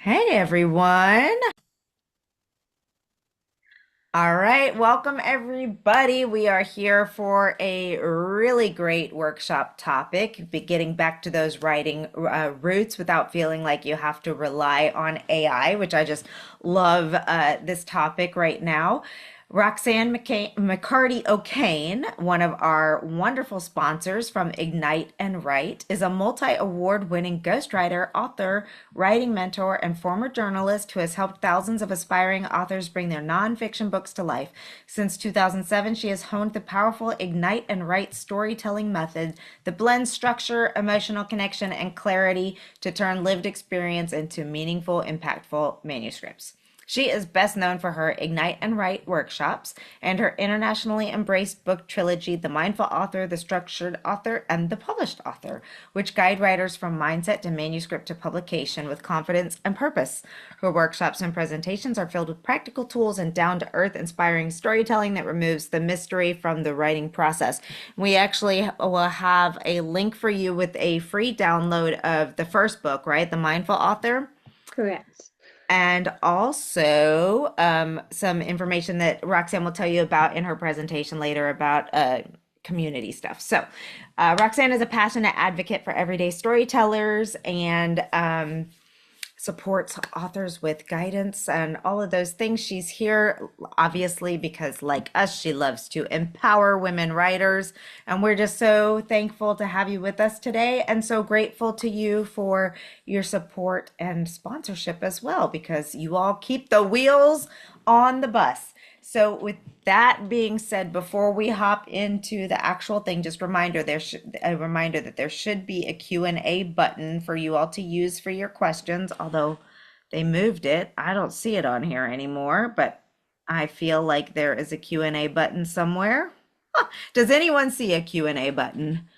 Hey everyone. All right, welcome everybody. We are here for a really great workshop topic, getting back to those writing roots without feeling like you have to rely on AI, which I just love this topic right now. Roxanne McCarty-O'Kane, one of our wonderful sponsors from Ignite and Write, is a multi-award winning ghostwriter, author, writing mentor, and former journalist who has helped thousands of aspiring authors bring their nonfiction books to life. Since 2007, she has honed the powerful Ignite and Write storytelling method that blends structure, emotional connection, and clarity to turn lived experience into meaningful, impactful manuscripts. She is best known for her Ignite and Write workshops and her internationally embraced book trilogy, The Mindful Author, The Structured Author, and The Published Author, which guide writers from mindset to manuscript to publication with confidence and purpose. Her workshops and presentations are filled with practical tools and down to earth, inspiring storytelling that removes the mystery from the writing process. We actually will have a link for you with a free download of the first book, right? The Mindful Author, Correct. and also some information that Roxanne will tell you about in her presentation later about community stuff. So, Roxanne is a passionate advocate for everyday storytellers and supports authors with guidance and all of those things. She's here, obviously, because, like us, she loves to empower women writers. And we're just so thankful to have you with us today and so grateful to you for your support and sponsorship as well, because you all keep the wheels on the bus. So, with that being said, before we hop into the actual thing, just a reminder that there should be a Q&A button for you all to use for your questions, although they moved it. I don't see it on here anymore, but I feel like there is a Q&A button somewhere. Does anyone see a Q&A button?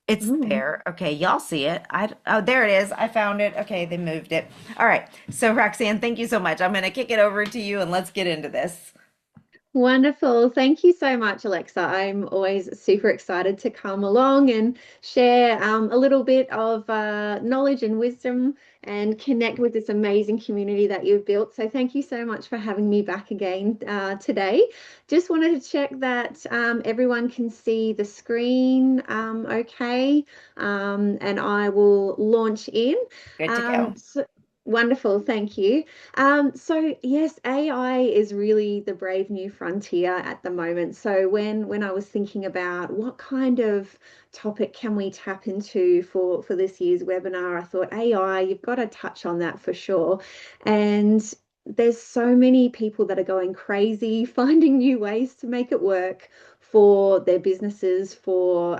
It's Mm. there. Okay, y'all see it. Oh, there it is. I found it. Okay, they moved it. All right. So Roxanne, thank you so much. I'm going to kick it over to you and let's get into this. Wonderful. Thank you so much, Alexa. I'm always super excited to come along and share a little bit of knowledge and wisdom and connect with this amazing community that you've built. So, thank you so much for having me back again today. Just wanted to check that everyone can see the screen okay, and I will launch in. Good to go. So, wonderful. Thank you. So yes, AI is really the brave new frontier at the moment. So when I was thinking about what kind of topic can we tap into for this year's webinar, I thought AI, you've got to touch on that for sure. And there's so many people that are going crazy finding new ways to make it work for their businesses, for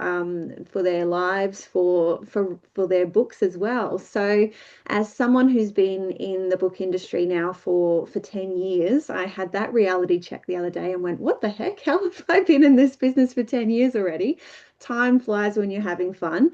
their lives, for their books as well. So as someone who's been in the book industry now for 10 years, I had that reality check the other day and went, what the heck? How have I been in this business for 10 years already? Time flies when you're having fun.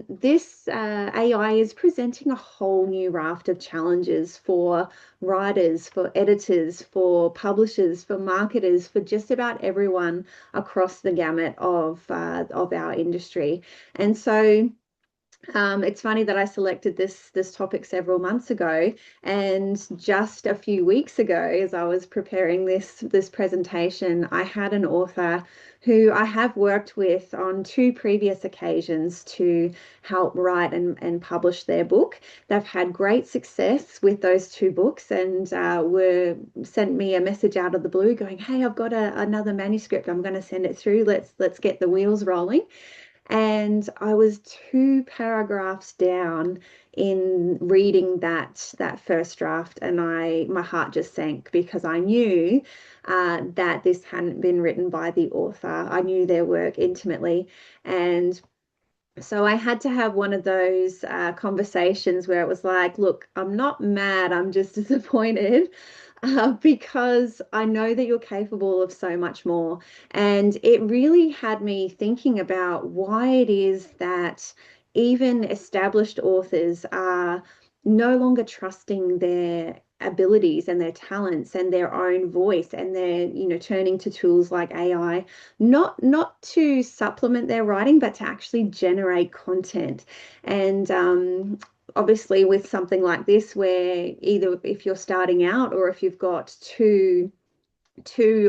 This AI is presenting a whole new raft of challenges for writers, for editors, for publishers, for marketers, for just about everyone across the gamut of our industry. And so it's funny that I selected this topic several months ago, and just a few weeks ago, as I was preparing this presentation, I had an author who I have worked with on two previous occasions to help write and publish their book. They've had great success with those two books, and were sent me a message out of the blue, going, "Hey, I've got another manuscript. I'm going to send it through. Let's get the wheels rolling." And I was two paragraphs down in reading that first draft, and my heart just sank because I knew that this hadn't been written by the author. I knew their work intimately, and so I had to have one of those conversations where it was like, look, I'm not mad, I'm just disappointed because I know that you're capable of so much more. And it really had me thinking about why it is that even established authors are no longer trusting their abilities and their talents and their own voice, and they're turning to tools like AI, not to supplement their writing but to actually generate content. And obviously with something like this, where either if you're starting out or if you've got two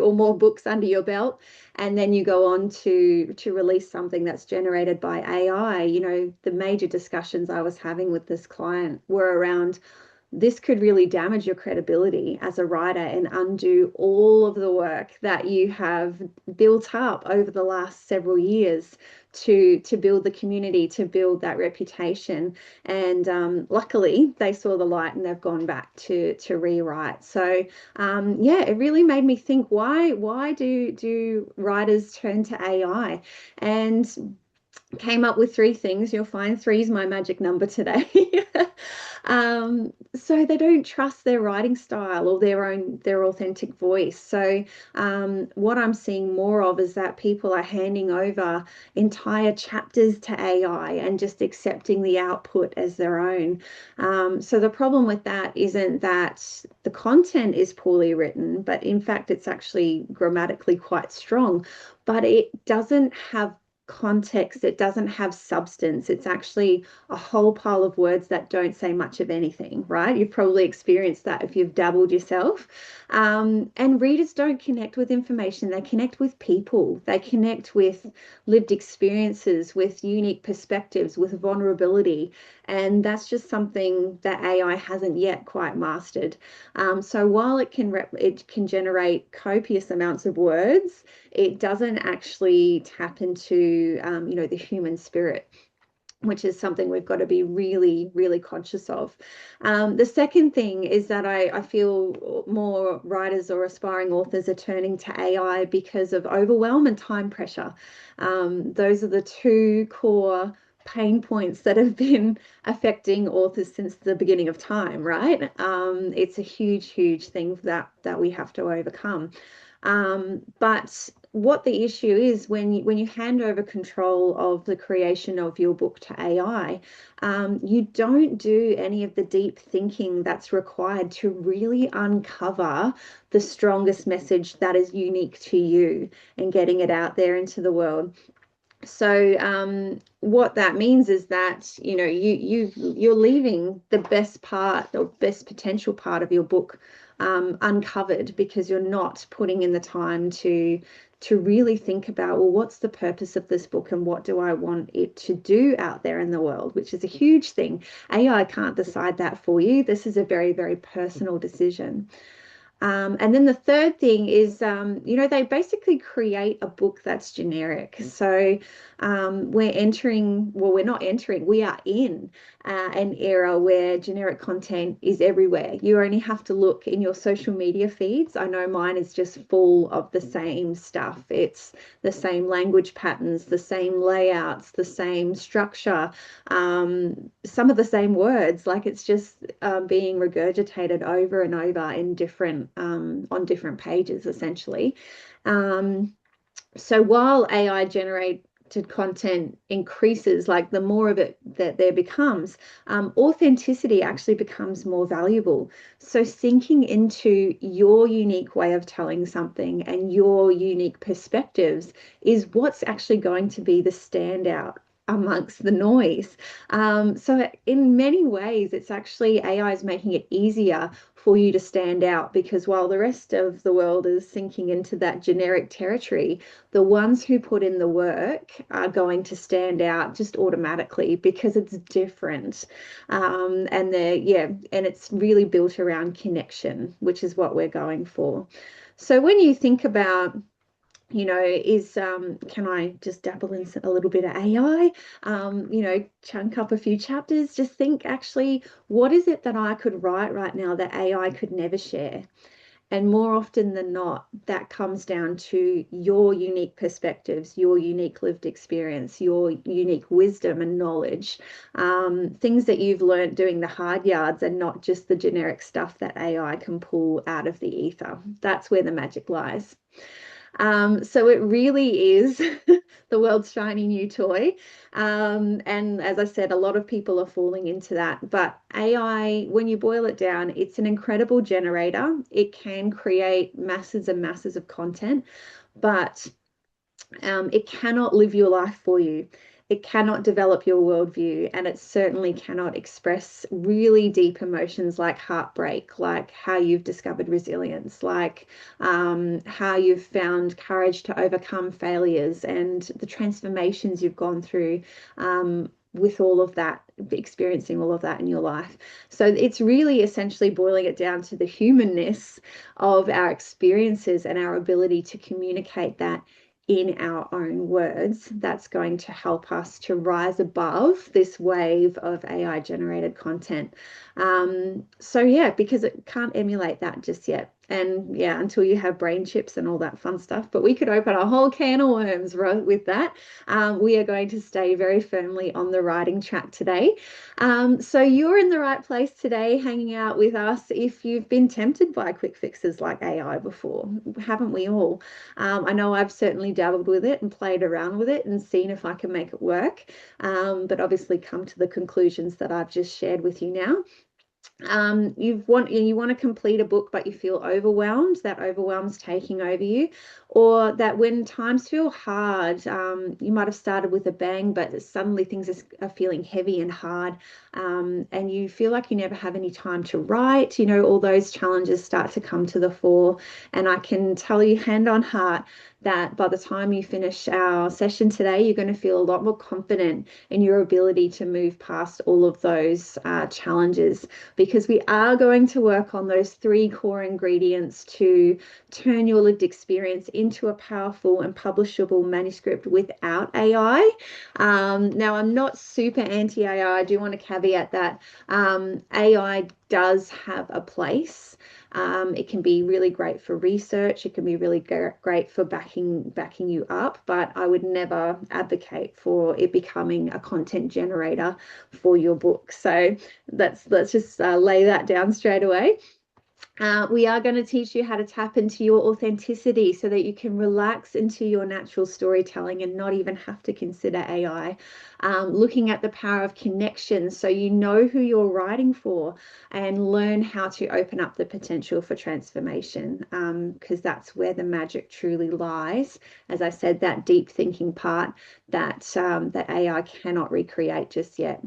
or more books under your belt, and then you go on to release something that's generated by AI, the major discussions I was having with this client were around, this could really damage your credibility as a writer and undo all of the work that you have built up over the last several years to build the community, to build that reputation. And luckily, they saw the light and they've gone back to rewrite. So yeah, it really made me think, why do writers turn to AI? And came up with three things. You'll find three is my magic number today. So they don't trust their writing style or their authentic voice. So what I'm seeing more of is that people are handing over entire chapters to AI and just accepting the output as their own. So the problem with that isn't that the content is poorly written, but in fact it's actually grammatically quite strong, but it doesn't have context, it doesn't have substance. It's actually a whole pile of words that don't say much of anything, right? You've probably experienced that if you've dabbled yourself. And readers don't connect with information, they connect with people, they connect with lived experiences, with unique perspectives, with vulnerability. And that's just something that AI hasn't yet quite mastered. So while it can generate copious amounts of words, it doesn't actually tap into the human spirit, which is something we've got to be really, really conscious of. The second thing is that I feel more writers or aspiring authors are turning to AI because of overwhelm and time pressure. Those are the two core pain points that have been affecting authors since the beginning of time, right? It's a huge, huge thing that we have to overcome. But what the issue is, when you hand over control of the creation of your book to AI, you don't do any of the deep thinking that's required to really uncover the strongest message that is unique to you and getting it out there into the world. So what that means is that you're leaving the best part or best potential part of your book uncovered, because you're not putting in the time to really think about, well, what's the purpose of this book and what do I want it to do out there in the world, which is a huge thing. AI can't decide that for you. This is a very, very personal decision. And then the third thing is, they basically create a book that's generic. So we're not entering, we are in an era where generic content is everywhere. You only have to look in your social media feeds. I know mine is just full of the same stuff. It's the same language patterns, the same layouts, the same structure, some of the same words. Like, it's just being regurgitated over and over in different on different pages, essentially. So while AI generated content increases, like the more of it that there becomes, authenticity actually becomes more valuable. So sinking into your unique way of telling something and your unique perspectives is what's actually going to be the standout amongst the noise. So in many ways, it's actually AI is making it easier for you to stand out, because while the rest of the world is sinking into that generic territory, the ones who put in the work are going to stand out just automatically because it's different. And it's really built around connection, which is what we're going for. So when you think about, is can I just dabble in a little bit of AI, chunk up a few chapters, just think, actually, what is it that I could write right now that AI could never share? And more often than not, that comes down to your unique perspectives, your unique lived experience, your unique wisdom and knowledge, things that you've learned doing the hard yards, and not just the generic stuff that AI can pull out of the ether. That's where the magic lies. So it really is the world's shiny new toy. And as I said, a lot of people are falling into that. But AI, when you boil it down, it's an incredible generator. It can create masses and masses of content, but it cannot live your life for you. it cannot develop your worldview, and it certainly cannot express really deep emotions like heartbreak, like how you've discovered resilience, like how you've found courage to overcome failures and the transformations you've gone through with all of that, experiencing all of that in your life. So it's really essentially boiling it down to the humanness of our experiences and our ability to communicate that in our own words that's going to help us to rise above this wave of AI generated content. So yeah, because it can't emulate that just yet. And yeah, until you have brain chips and all that fun stuff. But we could open a whole can of worms with that. We are going to stay very firmly on the writing track today. So you're in the right place today, hanging out with us if you've been tempted by quick fixes like AI before. Haven't we all? I know I've certainly dabbled with it and played around with it and seen if I can make it work, but obviously come to the conclusions that I've just shared with you now. You want to complete a book but you feel overwhelmed, that overwhelm's taking over you, or that when times feel hard, you might have started with a bang but suddenly things are feeling heavy and hard, and you feel like you never have any time to write. All those challenges start to come to the fore, and I can tell you hand on heart that by the time you finish our session today, you're going to feel a lot more confident in your ability to move past all of those challenges, because we are going to work on those three core ingredients to turn your lived experience into a powerful and publishable manuscript without AI. Now, I'm not super anti-AI. I do want to caveat that AI does have a place. It can be really great for research. It can be really great for backing you up, but I would never advocate for it becoming a content generator for your book. So let's just lay that down straight away. We are going to teach you how to tap into your authenticity so that you can relax into your natural storytelling and not even have to consider AI. Looking at the power of connection so you know who you're writing for, and learn how to open up the potential for transformation, because that's where the magic truly lies. As I said, that deep thinking part that AI cannot recreate just yet.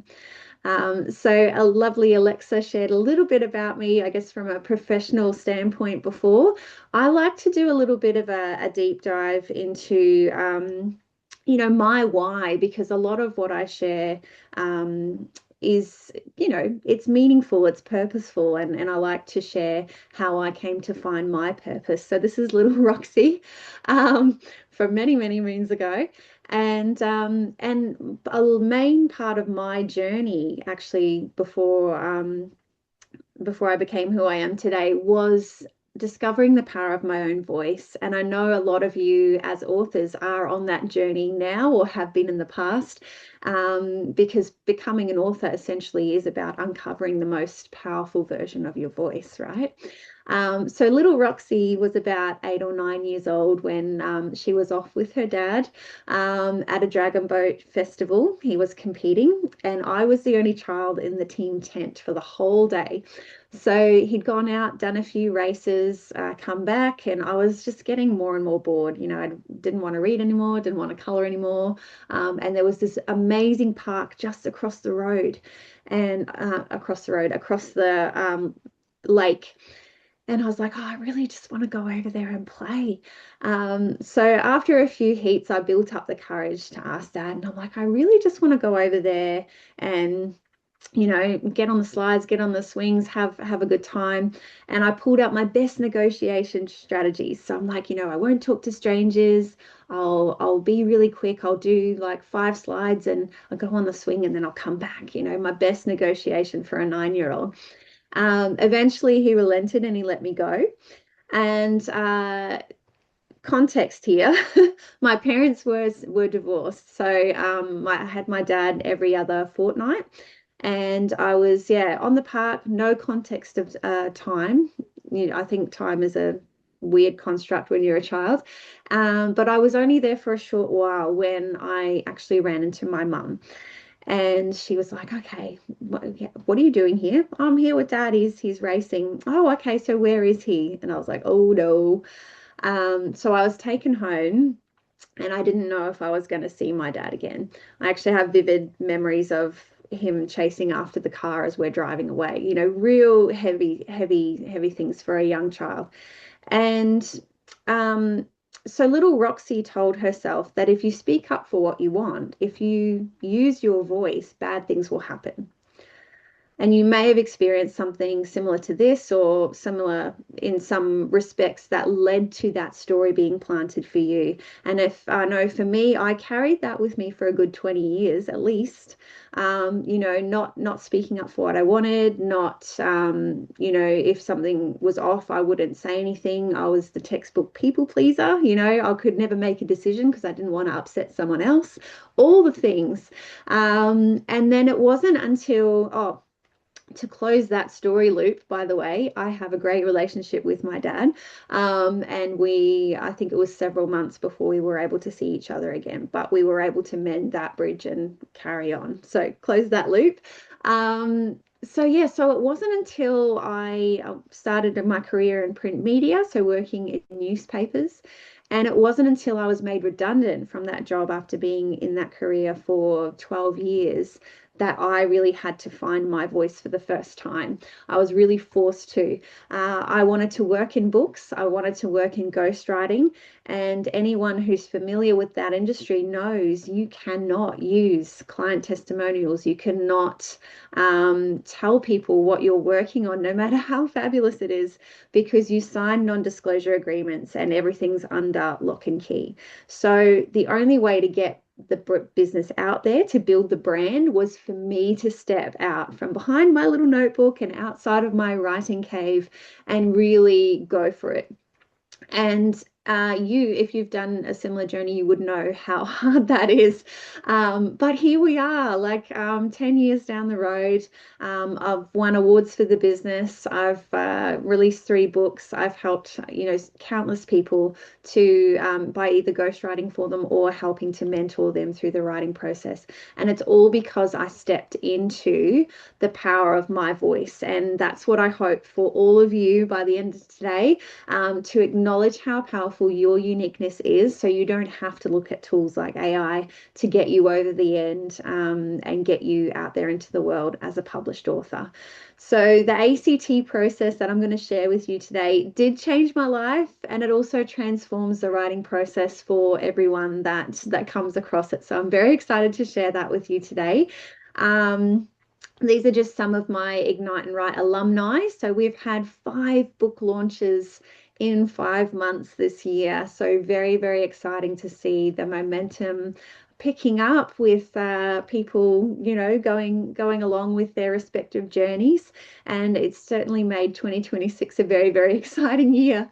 So a lovely Alexa shared a little bit about me, I guess, from a professional standpoint before. I like to do a little bit of a deep dive into, my why, because a lot of what I share is, it's meaningful, it's purposeful, and I like to share how I came to find my purpose. So this is little Roxy from many, many moons ago. And a main part of my journey, actually, before I became who I am today, was discovering the power of my own voice. And I know a lot of you as authors are on that journey now or have been in the past, because becoming an author essentially is about uncovering the most powerful version of your voice, right? So little Roxy was about 8 or 9 years old when she was off with her dad at a dragon boat festival. He was competing, and I was the only child in the team tent for the whole day. So he'd gone out, done a few races, come back, and I was just getting more and more bored. I didn't want to read anymore, didn't want to color anymore. And there was this amazing park just across the road, and across the lake. And I was like, oh, I really just want to go over there and play. So after a few heats, I built up the courage to ask Dad, and I'm like, I really just want to go over there and get on the slides, get on the swings, have a good time. And I pulled out my best negotiation strategies. So I'm like, I won't talk to strangers. I'll be really quick. I'll do like 5 slides and I'll go on the swing and then I'll come back. My best negotiation for a 9-year-old. Eventually he relented and he let me go. And context here, my parents were divorced. So I had my dad every other fortnight. And I was, yeah, on the park, no context of time. I think time is a weird construct when you're a child. But I was only there for a short while when I actually ran into my mum. And she was like, okay, what are you doing here? I'm here with Dad. He's racing. Oh, okay. So where is he? And I was like, oh no. So I was taken home and I didn't know if I was going to see my dad again. I actually have vivid memories of him chasing after the car as we're driving away, real heavy, heavy, heavy things for a young child. And um, so little Roxy told herself that if you speak up for what you want, if you use your voice, bad things will happen. And you may have experienced something similar to this or similar in some respects that led to that story being planted for you. And if I know for me, I carried that with me for a good 20 years at least. Not speaking up for what I wanted, not if something was off, I wouldn't say anything. I was the textbook people pleaser, I could never make a decision because I didn't want to upset someone else, all the things. And then it wasn't until, to close that story loop, by the way, I have a great relationship with my dad. And I think it was several months before we were able to see each other again, but we were able to mend that bridge and carry on. So close that loop. So it wasn't until I started my career in print media, so working in newspapers, and it wasn't until I was made redundant from that job after being in that career for 12 years that I really had to find my voice for the first time. I was really forced to. I wanted to work in books, I wanted to work in ghostwriting, and anyone who's familiar with that industry knows you cannot use client testimonials. You cannot tell people what you're working on, no matter how fabulous it is, because you sign non-disclosure agreements and everything's under lock and key. So the only way to get the business out there to build the brand was for me to step out from behind my little notebook and outside of my writing cave and really go for it. And if you've done a similar journey, you would know how hard that is. But here we are, like 10 years down the road. I've won awards for the business. I've released 3 books. I've helped, countless people to by either ghostwriting for them or helping to mentor them through the writing process. And it's all because I stepped into the power of my voice. And that's what I hope for all of you by the end of today, to acknowledge how powerful your uniqueness is, so you don't have to look at tools like AI to get you over the end, and get you out there into the world as a published author. So the ACT process that I'm going to share with you today did change my life, and it also transforms the writing process for everyone that comes across it. So I'm very excited to share that with you today. Um, these are just some of my Ignite and Write alumni. So we've had 5 book launches in 5 months this year. So very, very exciting to see the momentum picking up with people, going along with their respective journeys. And it's certainly made 2026 a very, very exciting year.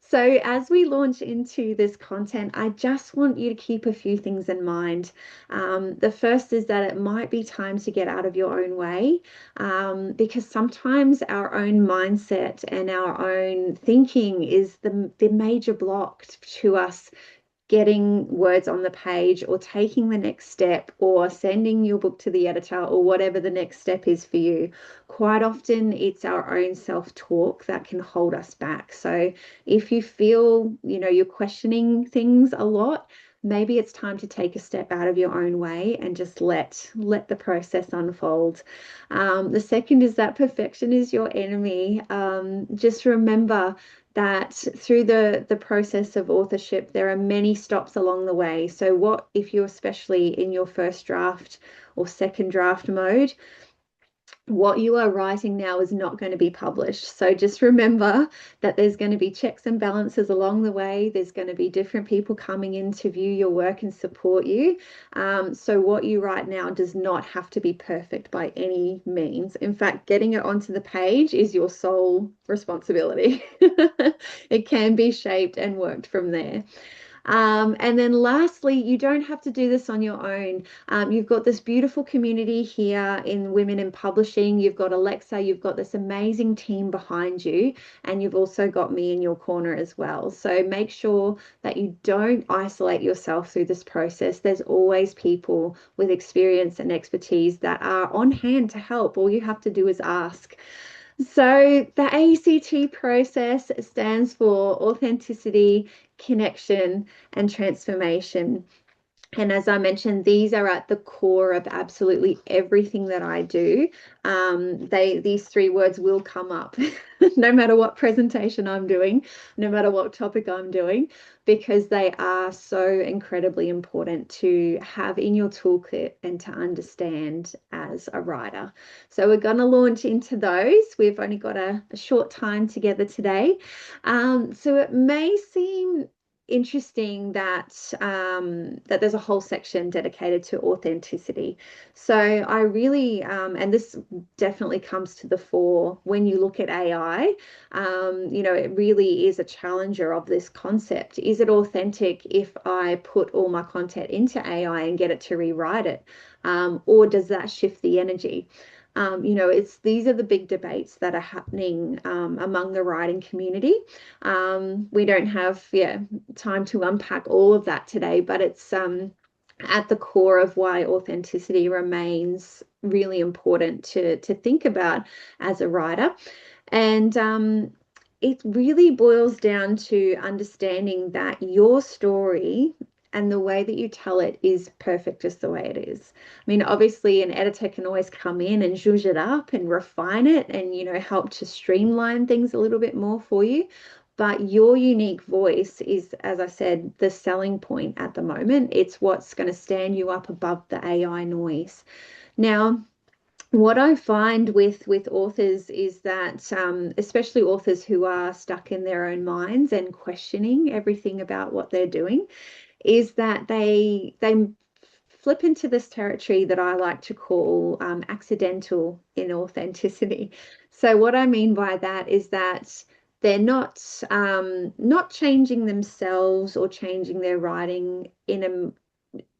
So, as we launch into this content, I just want you to keep a few things in mind. The first is that it might be time to get out of your own way, because sometimes our own mindset and our own thinking is the major block to us getting words on the page or taking the next step or sending your book to the editor or whatever the next step is for you. Quite often it's our own self-talk that can hold us back. So if you feel, you're questioning things a lot, maybe it's time to take a step out of your own way and just let the process unfold. The second is that perfection is your enemy. Just remember that through the process of authorship, there are many stops along the way. So what if you're especially in your first draft or second draft mode, what you are writing now is not going to be published. So just remember that there's going to be checks and balances along the way. There's going to be different people coming in to view your work and support you. So what you write now does not have to be perfect by any means. In fact, getting it onto the page is your sole responsibility. It can be shaped and worked from there. And then lastly, you don't have to do this on your own. You've got this beautiful community here in Women in Publishing. You've got Alexa, you've got this amazing team behind you, and you've also got me in your corner as well. So make sure that you don't isolate yourself through this process. There's always people with experience and expertise that are on hand to help. All you have to do is ask. So the ACT process stands for authenticity, connection, and transformation. And as I mentioned, these are at the core of absolutely everything that I do. These three words will come up no matter what presentation I'm doing, no matter what topic I'm doing, because they are so incredibly important to have in your toolkit and to understand as a writer. So we're going to launch into those. We've only got a short time together today. So it may seem interesting that that there's a whole section dedicated to authenticity. So I really, and this definitely comes to the fore when you look at AI. It really is a challenger of this concept. Is it authentic if I put all my content into AI and get it to rewrite it, or does that shift the energy? It's these are the big debates that are happening among the writing community. We don't have, time to unpack all of that today, but it's at the core of why authenticity remains really important to think about as a writer. And it really boils down to understanding that your story and the way that you tell it is perfect just the way it is. I mean, obviously, an editor can always come in and zhuzh it up and refine it and, help to streamline things a little bit more for you. But your unique voice is, as I said, the selling point at the moment. It's what's going to stand you up above the AI noise. Now, what I find with authors is that, especially authors who are stuck in their own minds and questioning everything about what they're doing, is that they flip into this territory that I like to call accidental inauthenticity. So what I mean by that is that they're not changing themselves or changing their writing in a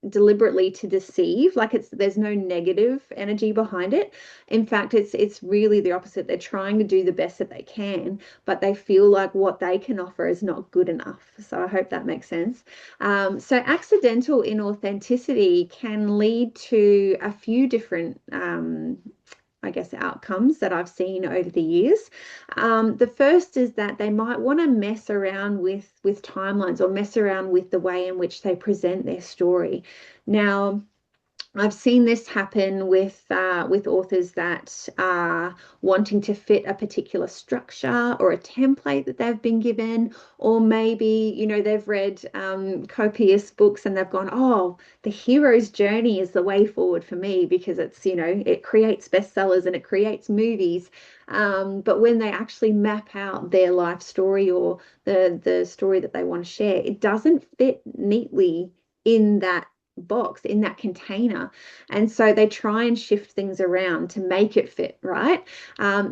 deliberately to deceive. Like, there's no negative energy behind it. In fact, it's really the opposite. They're trying to do the best that they can, but they feel like what they can offer is not good enough. So I hope that makes sense. So accidental inauthenticity can lead to a few different I guess, outcomes that I've seen over the years. The first is that they might want to mess around with timelines or mess around with the way in which they present their story. Now, I've seen this happen with authors that are wanting to fit a particular structure or a template that they've been given, or maybe, they've read copious books and they've gone, oh, the hero's journey is the way forward for me because it's, it creates bestsellers and it creates movies. But when they actually map out their life story or the story that they want to share, it doesn't fit neatly in that box, in that container. And so they try and shift things around to make it fit, right?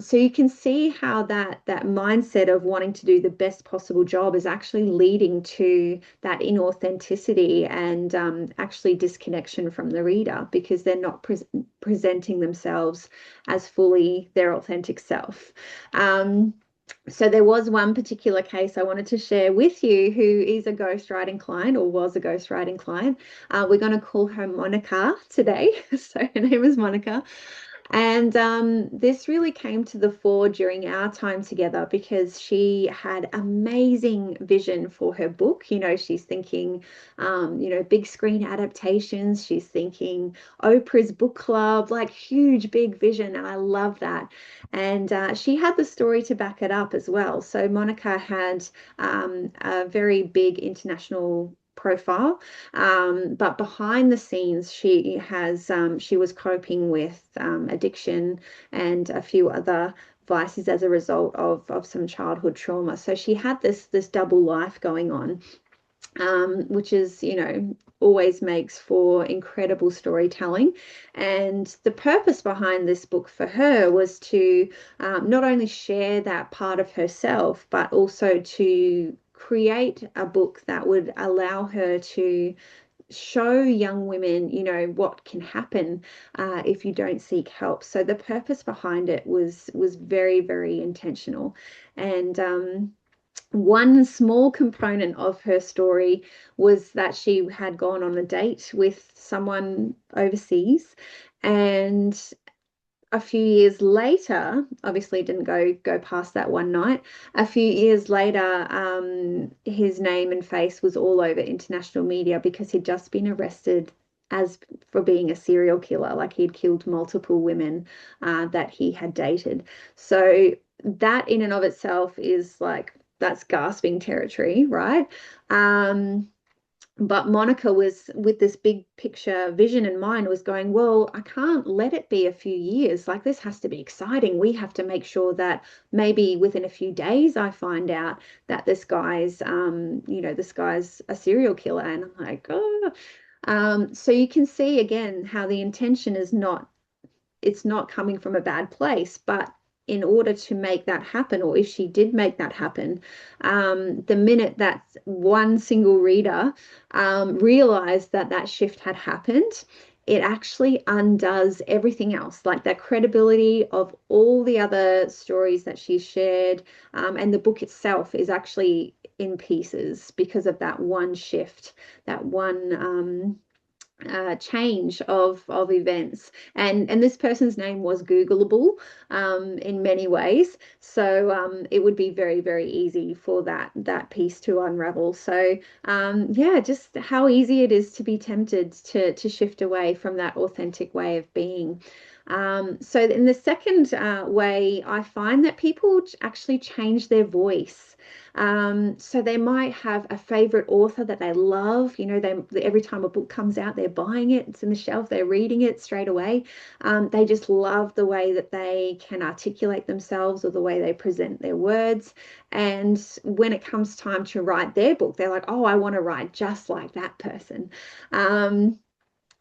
So you can see how that mindset of wanting to do the best possible job is actually leading to that inauthenticity and actually disconnection from the reader because they're not presenting themselves as fully their authentic self. So there was one particular case I wanted to share with you who is a ghostwriting client or was a ghostwriting client. We're going to call her Monica today. So her name is Monica. And this really came to the fore during our time together because she had amazing vision for her book. She's thinking, big screen adaptations. She's thinking Oprah's book club, like huge, big vision. And I love that. And she had the story to back it up as well. So Monica had a very big international profile, but behind the scenes she was coping with addiction and a few other vices as a result of some childhood trauma. So she had this double life going on, which is, always makes for incredible storytelling. And the purpose behind this book for her was to not only share that part of herself, but also to create a book that would allow her to show young women, what can happen if you don't seek help. So the purpose behind it was very, very intentional. And one small component of her story was that she had gone on a date with someone overseas, and a few years later, obviously didn't go past that one night. A few years later, his name and face was all over international media because he'd just been arrested as for being a serial killer, like he'd killed multiple women that he had dated. So that in and of itself is like that's gasping territory, right? Um, but Monica was with this big picture vision in mind, was going, well, I can't let it be a few years. Like this has to be exciting. We have to make sure that maybe within a few days I find out that this guy's a serial killer. And I'm like, oh. So you can see again how the intention is not it's not coming from a bad place, but in order to make that happen, or if she did make that happen, the minute that one single reader realized that that shift had happened, it actually undoes everything else, like that credibility of all the other stories that she's shared. And the book itself is actually in pieces because of that one shift, that one change of events, and this person's name was Googleable in many ways, so it would be very, very easy for that piece to unravel. So yeah, just how easy it is to be tempted to shift away from that authentic way of being. So in the second way, I find that people actually change their voice. So they might have a favorite author that they love. They every time a book comes out, they're buying it. It's in the shelf. They're reading it straight away. They just love the way that they can articulate themselves or the way they present their words. And when it comes time to write their book, they're like, oh, I want to write just like that person. Um,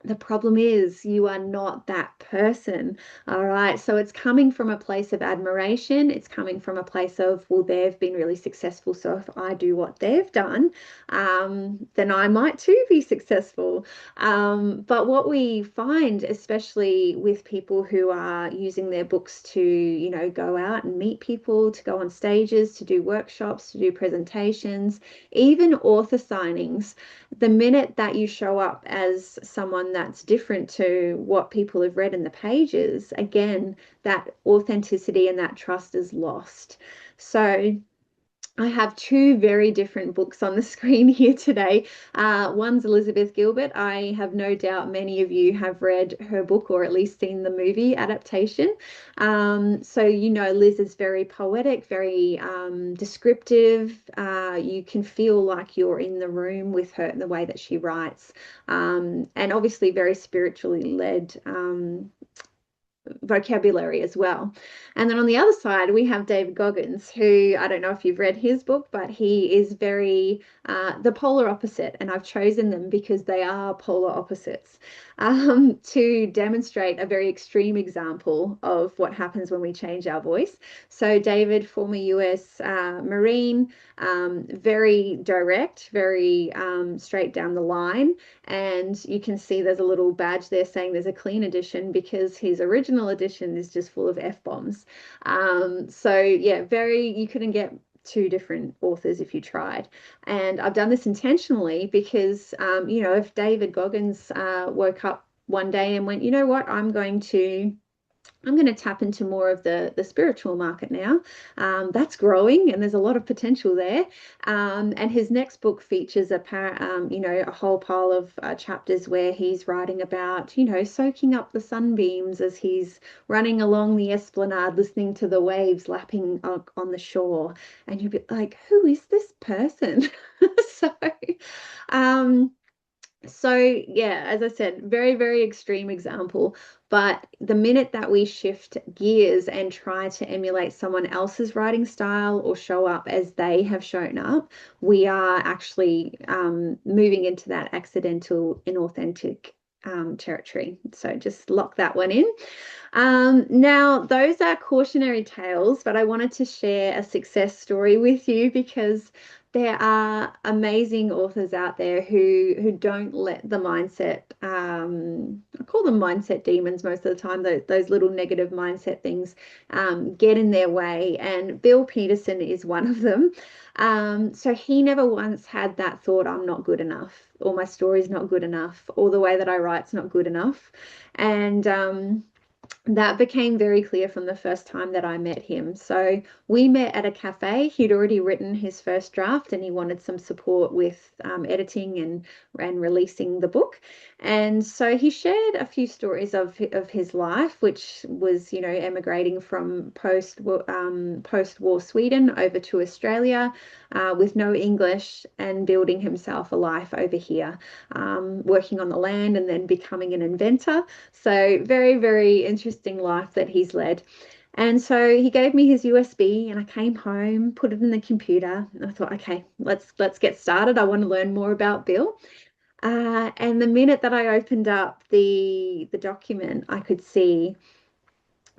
the problem is you are not that person. All right. So it's coming from a place of admiration. It's coming from a place of, well, they've been really successful. So if I do what they've done, then I might too be successful. But what we find, especially with people who are using their books to, go out and meet people, to go on stages, to do workshops, to do presentations, even author signings, the minute that you show up as someone that's different to what people have read in the pages, again, that authenticity and that trust is lost. So I have two very different books on the screen here today. One's Elizabeth Gilbert. I have no doubt many of you have read her book or at least seen the movie adaptation. So, Liz is very poetic, very descriptive. You can feel like you're in the room with her in the way that she writes, and obviously very spiritually led. Vocabulary as well. And then on the other side, we have David Goggins, who I don't know if you've read his book, but he is very the polar opposite. And I've chosen them because they are polar opposites to demonstrate a very extreme example of what happens when we change our voice. So, David, former US Marine, very direct, very straight down the line. And you can see there's a little badge there saying there's a clean edition because his original edition is just full of F-bombs. So yeah, you couldn't get two different authors if you tried. And I've done this intentionally because, if David Goggins woke up one day and went, you know what, I'm going to tap into more of the spiritual market now. That's growing, and there's a lot of potential there. And his next book features a whole pile of chapters where he's writing about, soaking up the sunbeams as he's running along the esplanade, listening to the waves lapping on the shore. And you'd be like, who is this person? So, um, so yeah, as I said, very, very extreme example. But the minute that we shift gears and try to emulate someone else's writing style or show up as they have shown up, we are actually moving into that accidental, inauthentic territory. So just lock that one in. Now, those are cautionary tales, but I wanted to share a success story with you because there are amazing authors out there who don't let the mindset, I call them mindset demons most of the time, those little negative mindset things get in their way. And Bill Peterson is one of them. So he never once had that thought, I'm not good enough, or my story's not good enough, or the way that I write's not good enough. And That became very clear from the first time that I met him. So we met at a cafe. He'd already written his first draft and he wanted some support with editing and releasing the book. And so he shared a few stories of his life, which was, emigrating from post-war Sweden over to Australia with no English and building himself a life over here, working on the land and then becoming an inventor. So very, very interesting life that he's led. And so he gave me his USB and I came home, put it in the computer, and I thought, okay, let's get started. I want to learn more about Bill. And the minute that I opened up the document, I could see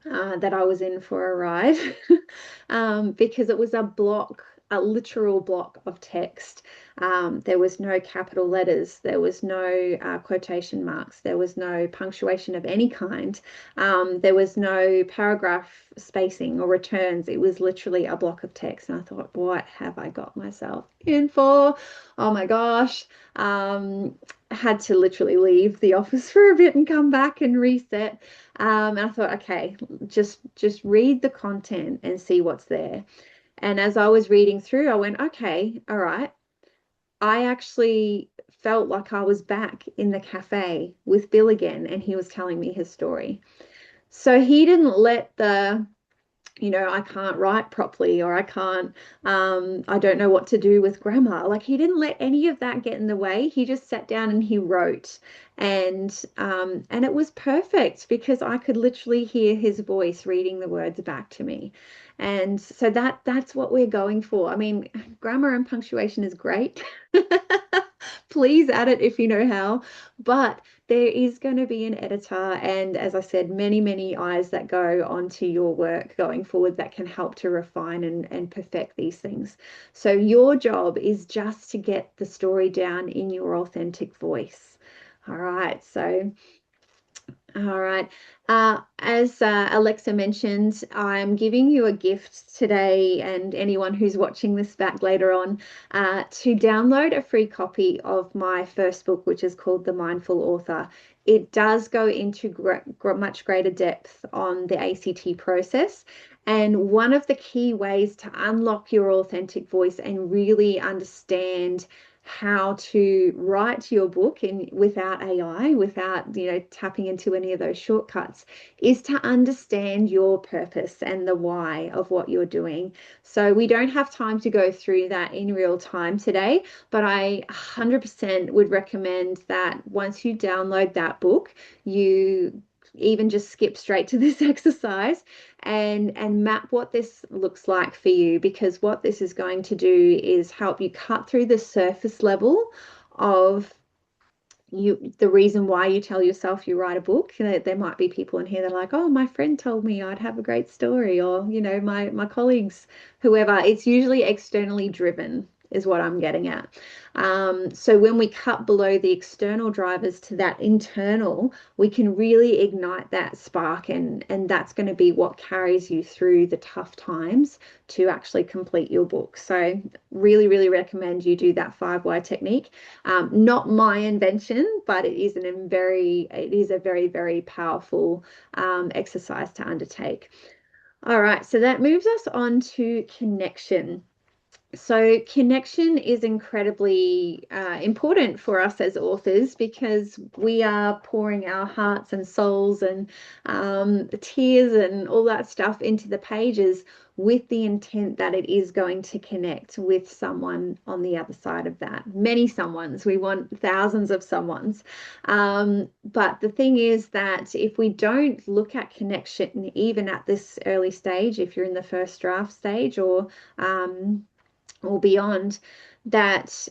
that I was in for a ride because it was a literal block of text. There was no capital letters, there was no quotation marks, there was no punctuation of any kind, there was no paragraph spacing or returns. It was literally a block of text. And I thought, what have I got myself in for? Oh my gosh. Had to literally leave the office for a bit and come back and reset. And I thought, okay, just read the content and see what's there. And as I was reading through, I went, okay, all right. I actually felt like I was back in the cafe with Bill again, and he was telling me his story. So he didn't let I can't write properly or I don't know what to do with grammar. Like he didn't let any of that get in the way. He just sat down and he wrote. And it was perfect because I could literally hear his voice reading the words back to me. And so that's what we're going for. I mean, grammar and punctuation is great. Please add it if you know how. But there is going to be an editor, and as I said, many, many eyes that go onto your work going forward that can help to refine and perfect these things. So your job is just to get the story down in your authentic voice. All right. So all right. As Alexa mentioned, I'm giving you a gift today, and anyone who's watching this back later on, to download a free copy of my first book, which is called The Mindful Author. It does go into much greater depth on the ACT process. And one of the key ways to unlock your authentic voice and really understand how to write your book in without AI, without tapping into any of those shortcuts, is to understand your purpose and the why of what you're doing. So we don't have time to go through that in real time today, but I 100% would recommend that once you download that book, you even just skip straight to this exercise and map what this looks like for you, because what this is going to do is help you cut through the surface level of the reason why you tell yourself you write a book. There might be people in here that are like, oh, my friend told me I'd have a great story, or my colleagues, whoever. It's usually externally driven is what I'm getting at. So when we cut below the external drivers to that internal, we can really ignite that spark, and that's going to be what carries you through the tough times to actually complete your book. So really, really recommend you do that 5 why technique. Not my invention, but it is a very, very powerful exercise to undertake. All right, so that moves us on to connection. So, connection is incredibly important for us as authors because we are pouring our hearts and souls and tears and all that stuff into the pages with the intent that it is going to connect with someone on the other side of that. Many someones. We want thousands of someones. But the thing is that if we don't look at connection, even at this early stage, if you're in the first draft stage or beyond, that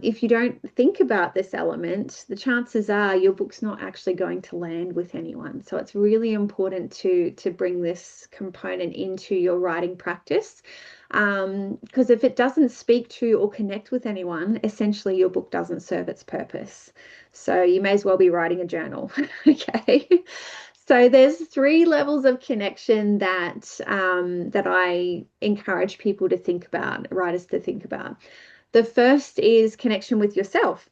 if you don't think about this element, the chances are your book's not actually going to land with anyone. So it's really important to bring this component into your writing practice. Because if it doesn't speak to or connect with anyone, essentially your book doesn't serve its purpose. So you may as well be writing a journal. Okay. So there's 3 levels of connection that I encourage people to think about, writers to think about. The first is connection with yourself.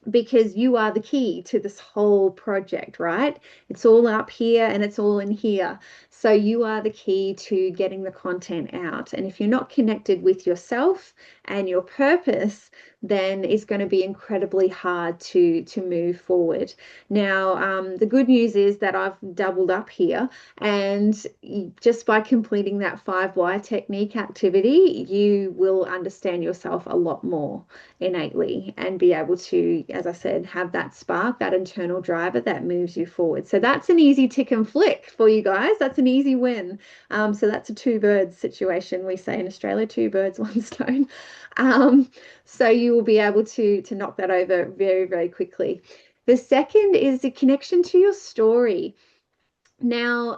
because you are the key to this whole project, right? It's all up here and it's all in here. So you are the key to getting the content out. And if you're not connected with yourself and your purpose, then it's going to be incredibly hard to move forward. Now, the good news is that I've doubled up here, and just by completing that 5 why technique activity, you will understand yourself a lot more innately and be able to, as I said, have that spark, that internal driver that moves you forward. So that's an easy tick and flick for you guys. That's an easy win. So that's a two birds situation. We say in Australia, two birds, one stone. Um, so you will be able to knock that over very, very quickly. The second is the connection to your story. Now,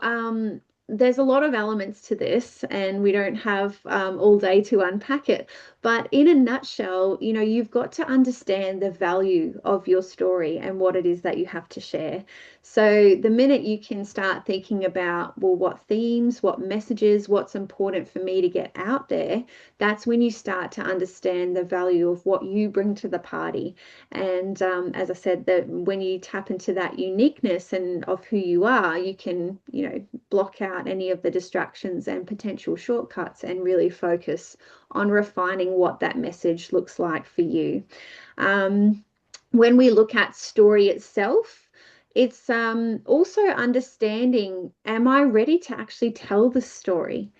there's a lot of elements to this, and we don't have all day to unpack it. But in a nutshell, you've got to understand the value of your story and what it is that you have to share. So the minute you can start thinking about, well, what themes, what messages, what's important for me to get out there, that's when you start to understand the value of what you bring to the party. And as I said, that when you tap into that uniqueness and of who you are, you can, block out any of the distractions and potential shortcuts and really focus on refining what that message looks like for you. Um, when we look at story itself, it's also understanding, am I ready to actually tell the story?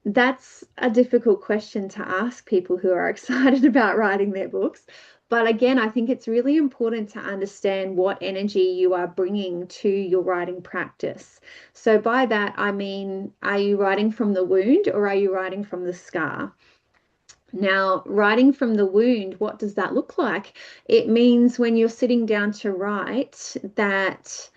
That's a difficult question to ask people who are excited about writing their books. But again, I think it's really important to understand what energy you are bringing to your writing practice. So, by that, I mean, are you writing from the wound or are you writing from the scar? Now, writing from the wound, what does that look like? It means when you're sitting down to write that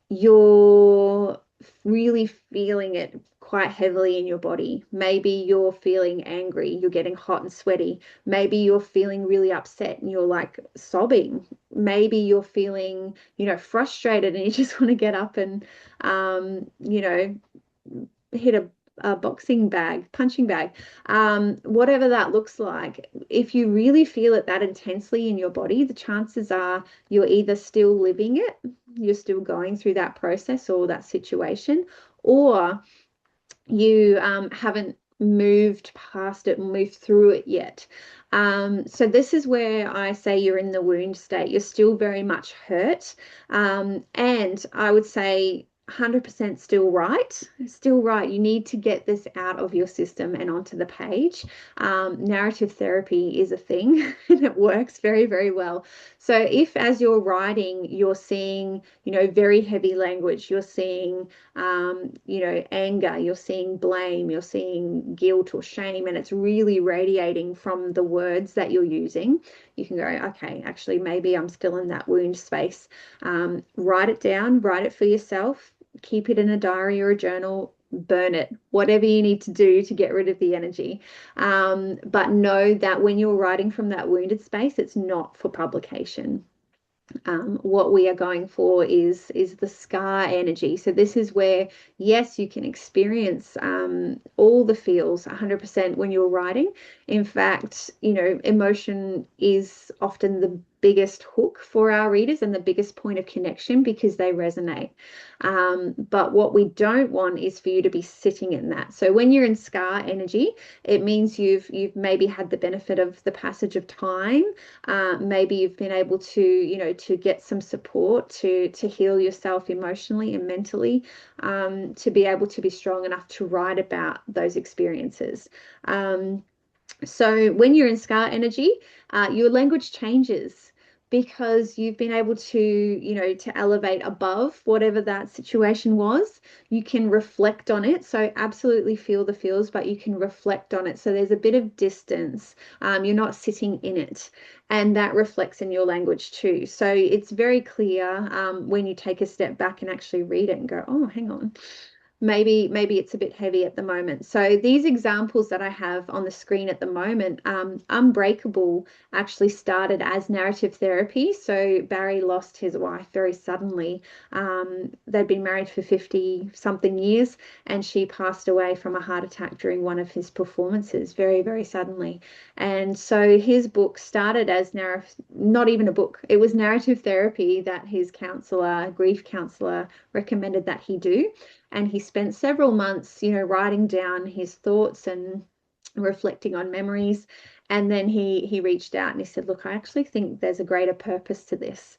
you're really feeling it quite heavily in your body. Maybe you're feeling angry, you're getting hot and sweaty. Maybe you're feeling really upset and you're like sobbing. Maybe you're feeling, frustrated and you just want to get up and, hit a boxing bag, punching bag, whatever that looks like. If you really feel it that intensely in your body, the chances are you're either still living it, you're still going through that process or that situation, or you haven't moved past it, moved through it yet. So this is where I say you're in the wound state. You're still very much hurt. And I would say 100% still right. Still right. You need to get this out of your system and onto the page. Narrative therapy is a thing and it works very, very well. So if as you're writing, you're seeing, very heavy language, you're seeing anger, you're seeing blame, you're seeing guilt or shame, and it's really radiating from the words that you're using, you can go, okay, actually, maybe I'm still in that wound space. Write it down, write it for yourself, keep it in a diary or a journal, burn it, whatever you need to do to get rid of the energy. But know that when you're writing from that wounded space, it's not for publication. What we are going for is the scar energy. So this is where, yes, you can experience all the feels 100% when you're writing. In fact, emotion is often the biggest hook for our readers and the biggest point of connection because they resonate. But what we don't want is for you to be sitting in that. So when you're in scar energy, it means you've maybe had the benefit of the passage of time. Maybe you've been able to get some support to heal yourself emotionally and mentally, to be able to be strong enough to write about those experiences. So when you're in scar energy, your language changes because you've been able to elevate above whatever that situation was. You can reflect on it. So absolutely feel the feels, but you can reflect on it. So there's a bit of distance. You're not sitting in it. And that reflects in your language too. So it's very clear when you take a step back and actually read it and go, oh, hang on. maybe it's a bit heavy at the moment. So these examples that I have on the screen at the moment, Unbreakable actually started as narrative therapy. So Barry lost his wife very suddenly. They'd been married for 50 something years, and she passed away from a heart attack during one of his performances very, very suddenly. And so his book started as narrative, not even a book, it was narrative therapy that his counselor, grief counselor, recommended that he do. And he spent several months, writing down his thoughts and reflecting on memories. And then he reached out and he said, "Look, I actually think there's a greater purpose to this."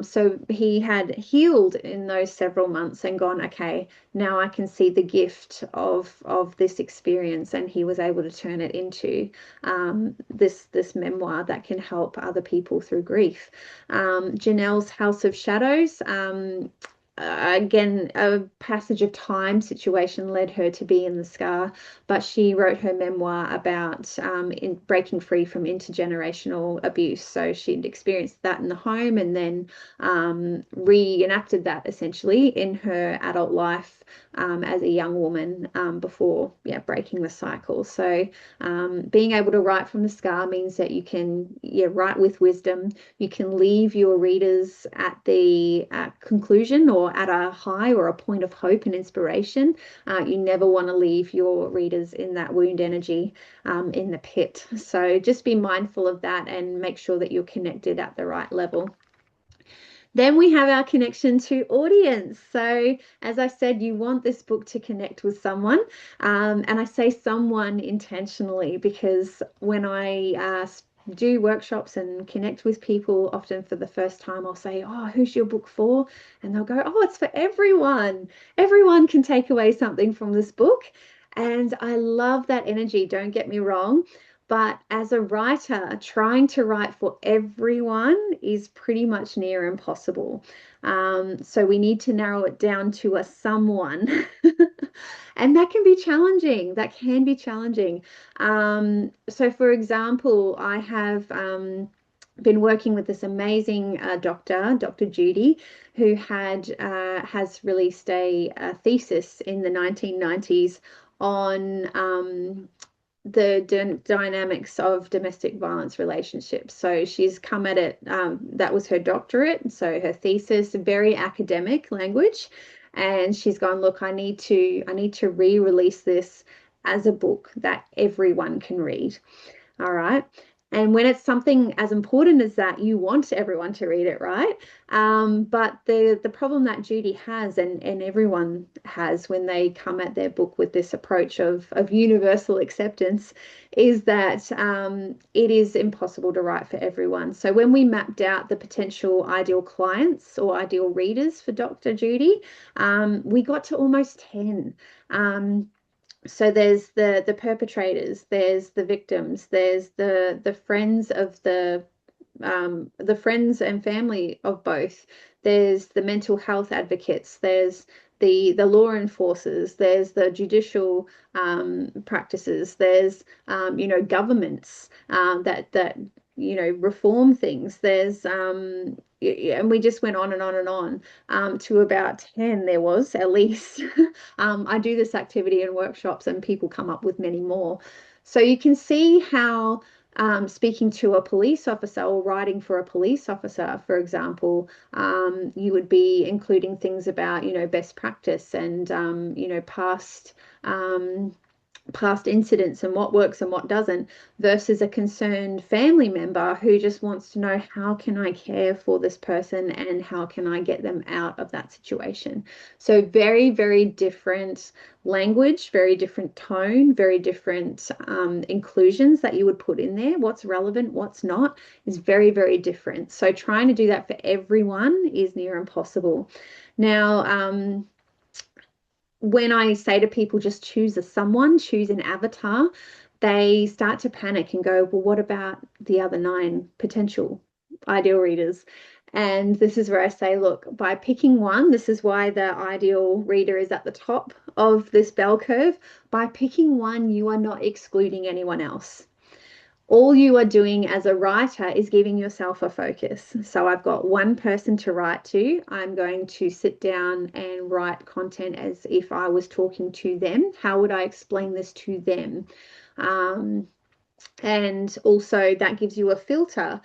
So he had healed in those several months and gone, "Okay, now I can see the gift of this experience." And he was able to turn it into this memoir that can help other people through grief. Janelle's House of Shadows. Again, a passage of time situation led her to be in the scar, but she wrote her memoir about in breaking free from intergenerational abuse. So she'd experienced that in the home and then reenacted that essentially in her adult life as a young woman before, breaking the cycle. So being able to write from the scar means that you can, write with wisdom. You can leave your readers at the conclusion or at a high or a point of hope and inspiration. You never want to leave your readers in that wound energy in the pit. So just be mindful of that and make sure that you're connected at the right level. Then we have our connection to audience. So, as I said, you want this book to connect with someone. And I say someone intentionally because when I do workshops and connect with people, often for the first time, I'll say, "Oh, who's your book for?" And they'll go, "Oh, it's for everyone. Everyone can take away something from this book." And I love that energy, don't get me wrong. But as a writer, trying to write for everyone is pretty much near impossible. So we need to narrow it down to a someone. And that can be challenging. That can be challenging. So, for example, I have been working with this amazing doctor, Dr. Judy, who has released a thesis in the 1990s on the dynamics of domestic violence relationships. So she's come at it, that was her doctorate. So her thesis, very academic language. And she's gone, "Look, I need to re-release this as a book that everyone can read." All right. And when it's something as important as that, you want everyone to read it, right? But the problem that Judy has and everyone has when they come at their book with this approach of universal acceptance is that it is impossible to write for everyone. So when we mapped out the potential ideal clients or ideal readers for Dr. Judy, we got to almost 10. So there's the perpetrators, there's the victims, there's the friends of the friends and family of both. There's the mental health advocates. There's the law enforcers. There's the judicial practices. There's governments that reform things. There's and we just went on and on and on to about 10 there was at least. I do this activity in workshops and people come up with many more. So you can see how speaking to a police officer or writing for a police officer, for example, you would be including things about, best practice and, past incidents and what works and what doesn't versus a concerned family member who just wants to know, how can I care for this person and how can I get them out of that situation? So very, very different language, very different tone, very different inclusions that you would put in there. What's relevant, what's not is very, very different. So trying to do that for everyone is near impossible. Now, when I say to people, just choose someone, choose an avatar, they start to panic and go, "Well, what about the other 9 potential ideal readers?" And this is where I say, look, by picking one, this is why the ideal reader is at the top of this bell curve. By picking one, you are not excluding anyone else. All you are doing as a writer is giving yourself a focus. So I've got one person to write to. I'm going to sit down and write content as if I was talking to them. How would I explain this to them? Um, and also, that gives you a filter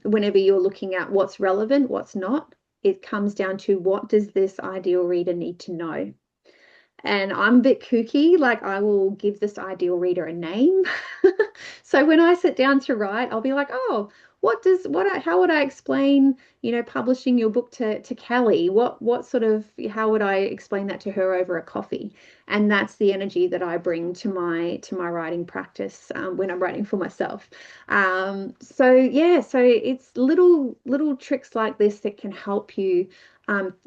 whenever you're looking at what's relevant, what's not. It comes down to, what does this ideal reader need to know? And I'm a bit kooky, like I will give this ideal reader a name. So when I sit down to write, I'll be like, oh, how would I explain, publishing your book to Kelly? How would I explain that to her over a coffee? And that's the energy that I bring to my writing practice when I'm writing for myself. So yeah, so it's little tricks like this that can help you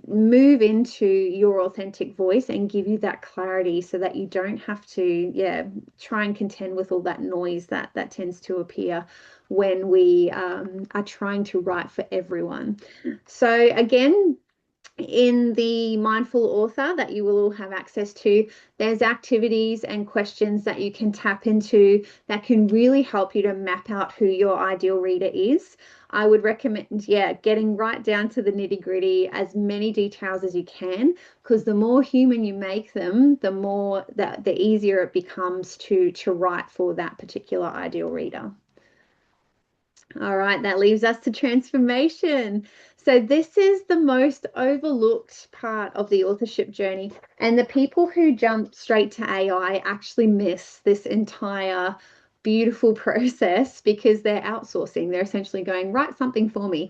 move into your authentic voice and give you that clarity so that you don't have to, yeah, try and contend with all that noise that tends to appear when we are trying to write for everyone. So again, in the Mindful Author that you will all have access to, there's activities and questions that you can tap into that can really help you to map out who your ideal reader is. I would recommend, yeah, getting right down to the nitty-gritty, as many details as you can, because the more human you make them, the easier it becomes to write for that particular ideal reader. All right, that leaves us to transformation. So, this is the most overlooked part of the authorship journey. And the people who jump straight to AI actually miss this entire beautiful process because they're outsourcing. They're essentially going, write something for me.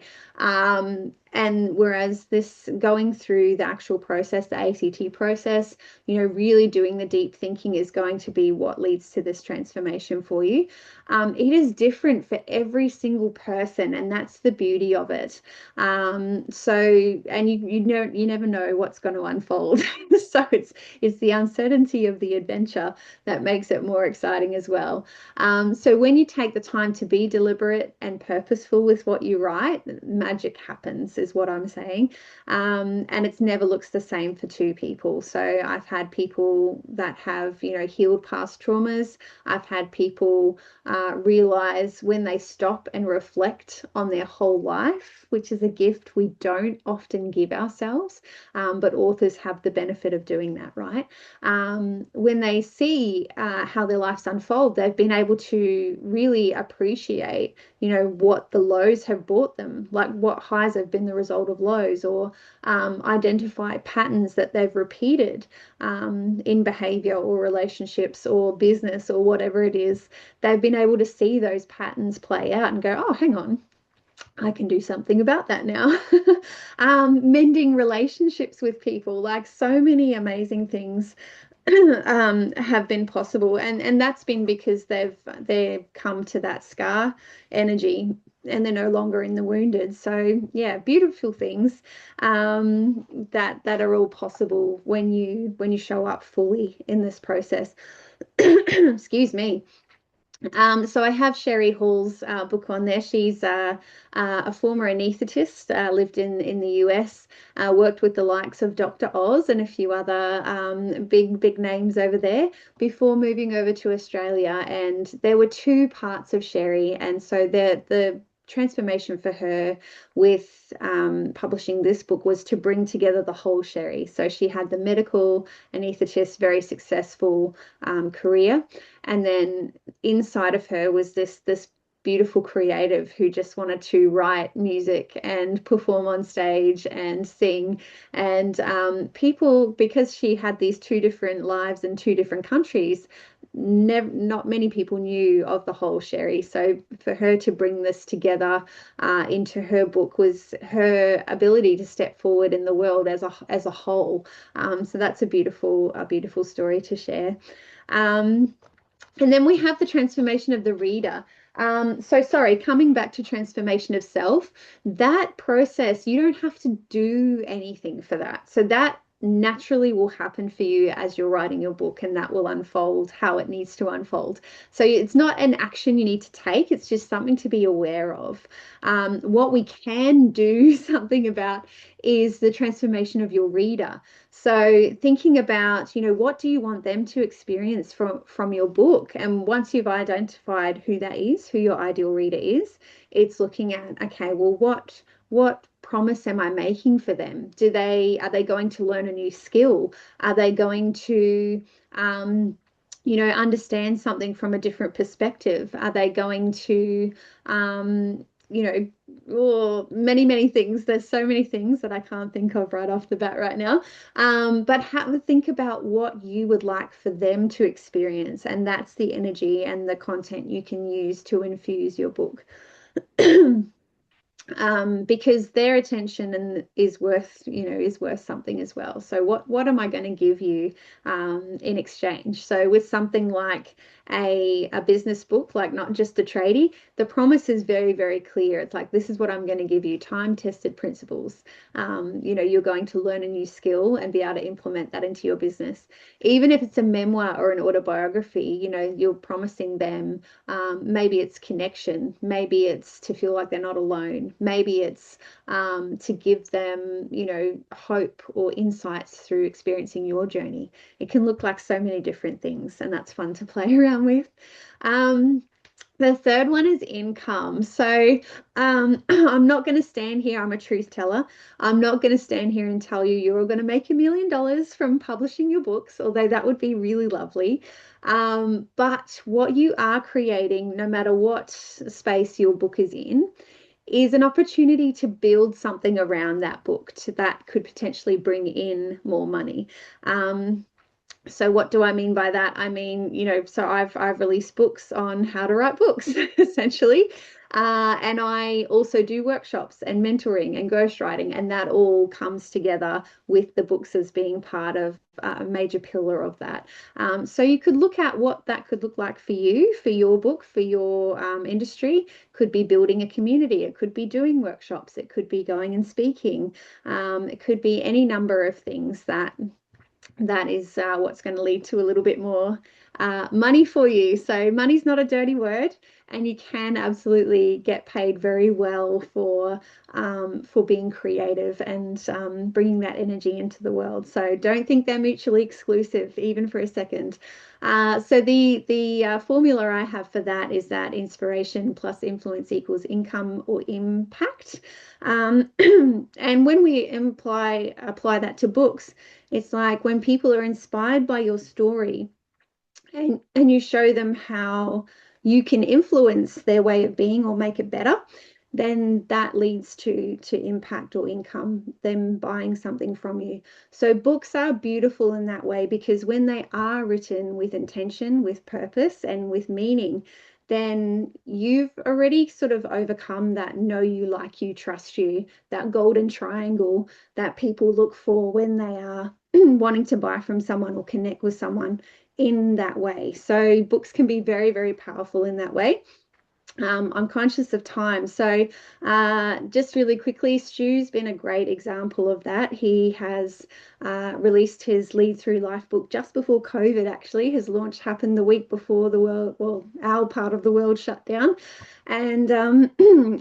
And whereas this going through the actual process, the ACT process, really doing the deep thinking is going to be what leads to this transformation for you. It is different for every single person, and that's the beauty of it. And you never know what's going to unfold. So it's the uncertainty of the adventure that makes it more exciting as well. So when you take the time to be deliberate and purposeful with what you write, magic happens, is what I'm saying. And it never looks the same for two people. So I've had people that have, healed past traumas. I've had people realize when they stop and reflect on their whole life, which is a gift we don't often give ourselves, but authors have the benefit of doing that, right? When they see how their lives unfold, they've been able to really appreciate, what the lows have brought them, like what highs have been the result of lows, or identify patterns that they've repeated in behavior or relationships or business or whatever it is. They've been able to see those patterns play out and go, oh, hang on, I can do something about that now. Mending relationships with people, like so many amazing things have been possible, and that's been because they've come to that scar energy and they're no longer in the wounded. So yeah, beautiful things that are all possible when you show up fully in this process. Excuse me. So I have Sherry Hall's book on there. She's a former anaesthetist, lived in the US, worked with the likes of Dr. Oz and a few other big names over there before moving over to Australia. And there were two parts of Sherry, and so the transformation for her with publishing this book was to bring together the whole Sherry. So she had the medical anaesthetist, very successful career, and then inside of her was this beautiful creative who just wanted to write music and perform on stage and sing. And people, because she had these two different lives in two different countries, not many people knew of the whole Sherry. So for her to bring this together into her book was her ability to step forward in the world as a whole. So that's a beautiful story to share. And then we have the transformation of the reader. So sorry, coming back to transformation of self, that process, you don't have to do anything for that. So that naturally will happen for you as you're writing your book, and that will unfold how it needs to unfold. So it's not an action you need to take, it's just something to be aware of. What we can do something about is the transformation of your reader. So thinking about, what do you want them to experience from your book? And once you've identified who that is, who your ideal reader is, it's looking at, okay, well, what promise am I making for them? Are they going to learn a new skill? Are they going to understand something from a different perspective? Are they going to many, many things. There's so many things that I can't think of right off the bat right now. But have a think about what you would like for them to experience, and that's the energy and the content you can use to infuse your book. Because their attention is worth something as well. So what am I going to give you in exchange? So with something like a business book, like not just a tradie, the promise is very, very clear. It's like, this is what I'm going to give you: time-tested principles. You're going to learn a new skill and be able to implement that into your business. Even if it's a memoir or an autobiography, you're promising them, maybe it's connection, maybe it's to feel like they're not alone, maybe it's to give them, hope or insights through experiencing your journey. It can look like so many different things, and that's fun to play around with. Um, the third one is income. So I'm not going to stand here. I'm a truth teller. I'm not going to stand here and tell you you're going to make $1 million from publishing your books, although that would be really lovely. But what you are creating, no matter what space your book is an opportunity to build something around that book that could potentially bring in more money. So what do I mean by that? I mean, so I've released books on how to write books, essentially. And I also do workshops and mentoring and ghostwriting, and that all comes together with the books as being part of a major pillar of that. So you could look at what that could look like for you, for your book, for your industry. Could be building a community. It could be doing workshops. It could be going and speaking. It could be any number of things that is what's going to lead to a little bit more money for you. So money's not a dirty word, and you can absolutely get paid very well for being creative and bringing that energy into the world. So don't think they're mutually exclusive, even for a second. So the formula I have for that is that inspiration plus influence equals income or impact. And when we apply that to books, it's like when people are inspired by your story, and you show them how you can influence their way of being or make it better, then that leads to impact or income, them buying something from you. So books are beautiful in that way, because when they are written with intention, with purpose, and with meaning, then you've already sort of overcome that know you, like you, trust you, that golden triangle that people look for when they are wanting to buy from someone or connect with someone in that way. So books can be very, very powerful in that way. I'm conscious of time. So just really quickly, Stu's been a great example of that. He has released his Lead Through Life book just before COVID. Actually, his launch happened the week before the world, well, our part of the world shut down. And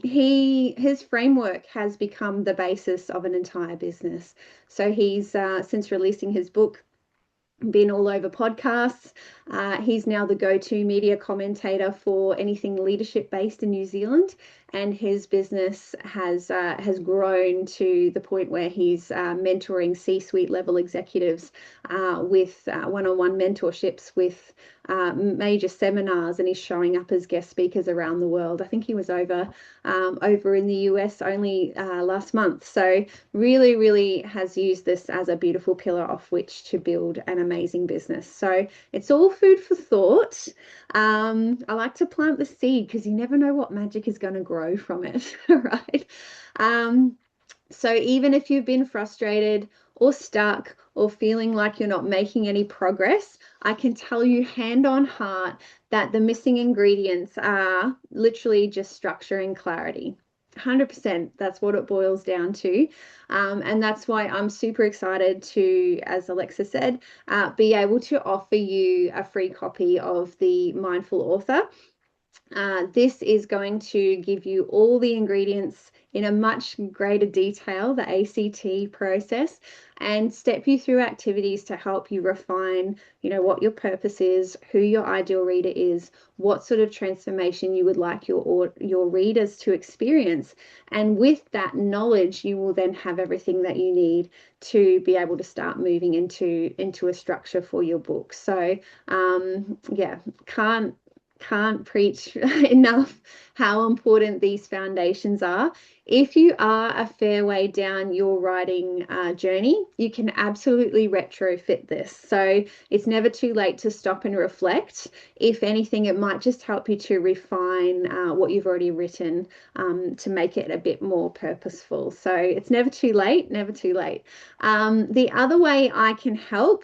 his framework has become the basis of an entire business. So he's since releasing his book, been all over podcasts. He's now the go-to media commentator for anything leadership based in New Zealand, and his business has grown to the point where he's mentoring C-suite level executives with one-on-one mentorships, with major seminars, and he's showing up as guest speakers around the world. I think he was over in the US only last month. So really, really has used this as a beautiful pillar off which to build an amazing business. So it's all food for thought. I like to plant the seed because you never know what magic is going to grow from it, right? So even if you've been frustrated or stuck or feeling like you're not making any progress, I can tell you hand on heart that the missing ingredients are literally just structure and clarity. 100%. That's what it boils down to. And that's why I'm super excited to, as Alexa said, be able to offer you a free copy of the Mindful Author. This is going to give you all the ingredients in a much greater detail, the ACT process, and step you through activities to help you refine, what your purpose is, who your ideal reader is, what sort of transformation you would like your readers to experience. And with that knowledge, you will then have everything that you need to be able to start moving into a structure for your book. So, yeah, can't preach enough how important these foundations are. If you are a fair way down your writing journey, you can absolutely retrofit this. So it's never too late to stop and reflect. If anything, it might just help you to refine what you've already written to make it a bit more purposeful. So it's never too late, never too late. The other way I can help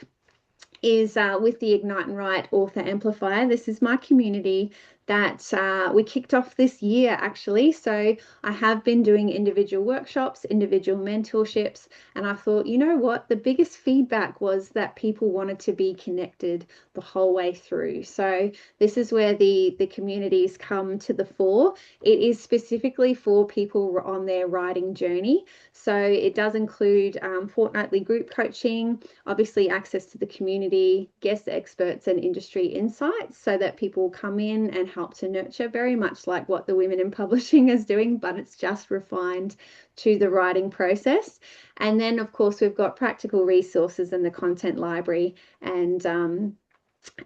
is with the Ignite and Write Author Amplifier. This is my community that we kicked off this year, actually. So I have been doing individual workshops, individual mentorships, and I thought, you know what? The biggest feedback was that people wanted to be connected the whole way through. So this is where the communities come to the fore. It is specifically for people on their writing journey. So it does include fortnightly group coaching, obviously access to the community, guest experts and industry insights so that people come in and help to nurture, very much like what the Women in Publishing is doing, but it's just refined to the writing process. And then, of course, we've got practical resources in the content library and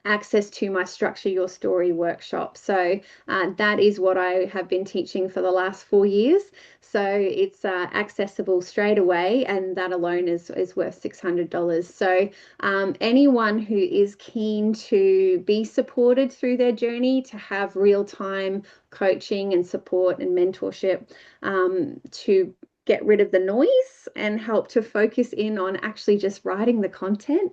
access to my Structure Your Story workshop. So that is what I have been teaching for the last 4 years. So it's accessible straight away, and that alone is worth $600. So anyone who is keen to be supported through their journey, to have real-time coaching and support and mentorship, to get rid of the noise and help to focus in on actually just writing the content.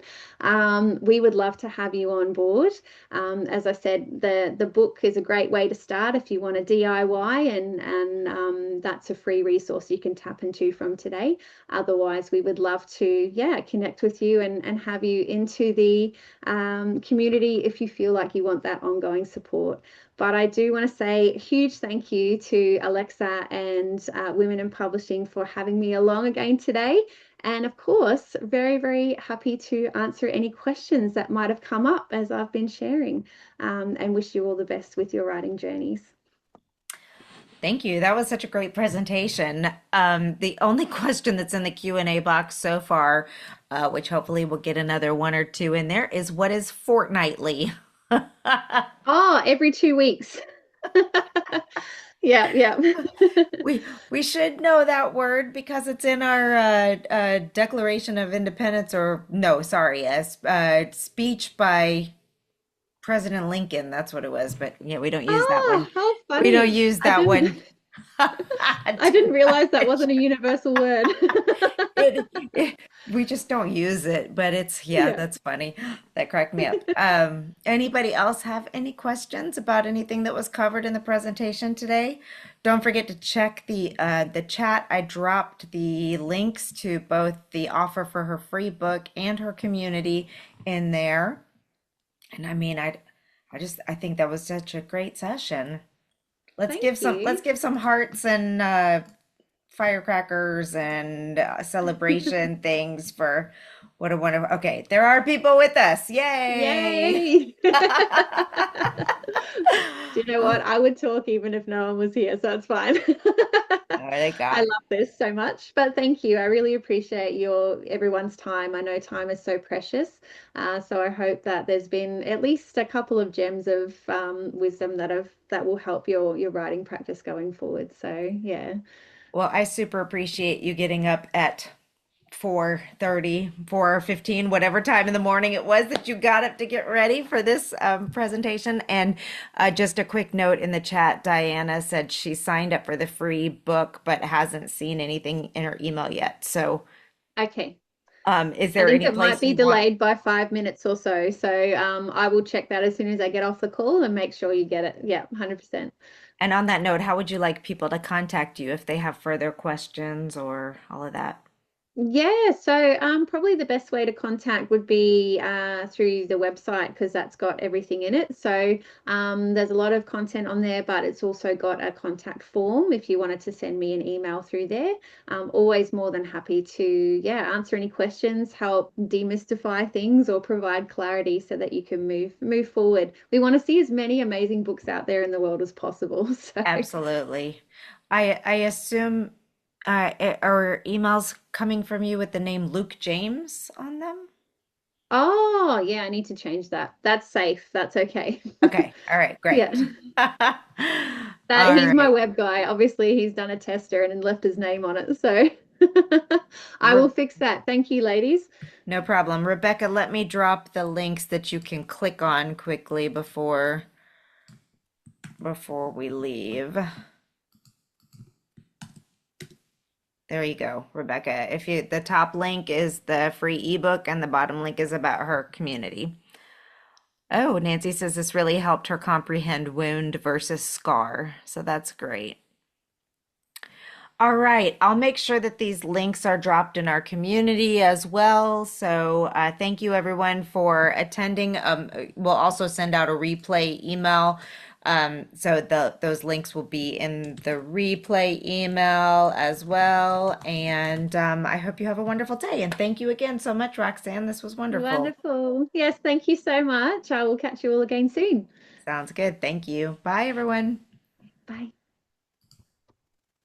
We would love to have you on board. As I said, the book is a great way to start if you want to DIY, and that's a free resource you can tap into from today. Otherwise, we would love to, connect with you and have you into the community if you feel like you want that ongoing support. But I do want to say a huge thank you to Alexa and Women in Publishing for having me along again today. And of course, very, very happy to answer any questions that might have come up as I've been sharing, and wish you all the best with your writing journeys. Thank you. That was such a great presentation. The only question that's in the Q&A box so far, which hopefully we'll get another one or two in there, is what is fortnightly? Oh, every 2 weeks. Yeah, yeah. We should know that word because it's in our Declaration of Independence, or no, sorry, a speech by President Lincoln. That's what it was, but yeah, we don't use that Oh, one. how We don't funny. use I that didn't one I too didn't realize that much. wasn't a universal word. It, we just don't use it, but it's, yeah, Yeah. that's funny. That cracked me up. Anybody else have any questions about anything that was covered in the presentation today? Don't forget to check the chat. I dropped the links to both the offer for her free book and her community in there. And I mean, I think that was such a great session. Thank Let's you. give some hearts and firecrackers and celebration things for what a wonderful. Okay, there are people with us. Yay! Yay. Do you know what? I would talk even if no one was here, so it's fine. Oh, they I got. love this so much, but thank you. I really appreciate your everyone's time. I know time is so precious, so I hope that there's been at least a couple of gems of wisdom that will help your writing practice going forward. So yeah, Well, I super appreciate you getting up at 4:30, 4:15, whatever time in the morning it was that you got up to get ready for this presentation. And just a quick note in the chat, Diana said she signed up for the free book but hasn't seen anything in her email yet. So, okay. is I there think any it might place be you want? delayed by 5 minutes or so. So I will check that as soon as I get off the call and make sure you get it. Yeah, 100%. And on that note, how would you like people to contact you if they have further questions or all of that? Yeah, so probably the best way to contact would be through the website because that's got everything in it. So there's a lot of content on there, but it's also got a contact form if you wanted to send me an email through there. Always more than happy to, yeah, answer any questions, help demystify things, or provide clarity so that you can move forward. We want to see as many amazing books out there in the world as possible. So. Absolutely. I assume are emails coming from you with the name Luke James on them? Oh, yeah, I need to change that. That's safe. That's okay. Okay. All right. Great. Yeah. That All he's my right. web guy. Obviously, he's done a tester and left his name on it. So I will Re fix that. Thank you, ladies. No problem. Rebecca, let me drop the links that you can click on quickly before we leave. There you go, Rebecca. If you the top link is the free ebook and the bottom link is about her community. Oh, Nancy says this really helped her comprehend wound versus scar. So that's great. All right, I'll make sure that these links are dropped in our community as well. So thank you everyone for attending. We'll also send out a replay email. So those links will be in the replay email as well. And I hope you have a wonderful day. And thank you again so much, Roxanne. This was wonderful. Wonderful. Yes, thank you so much. I will catch you all again soon. Sounds good. Thank you. Bye, everyone. Bye.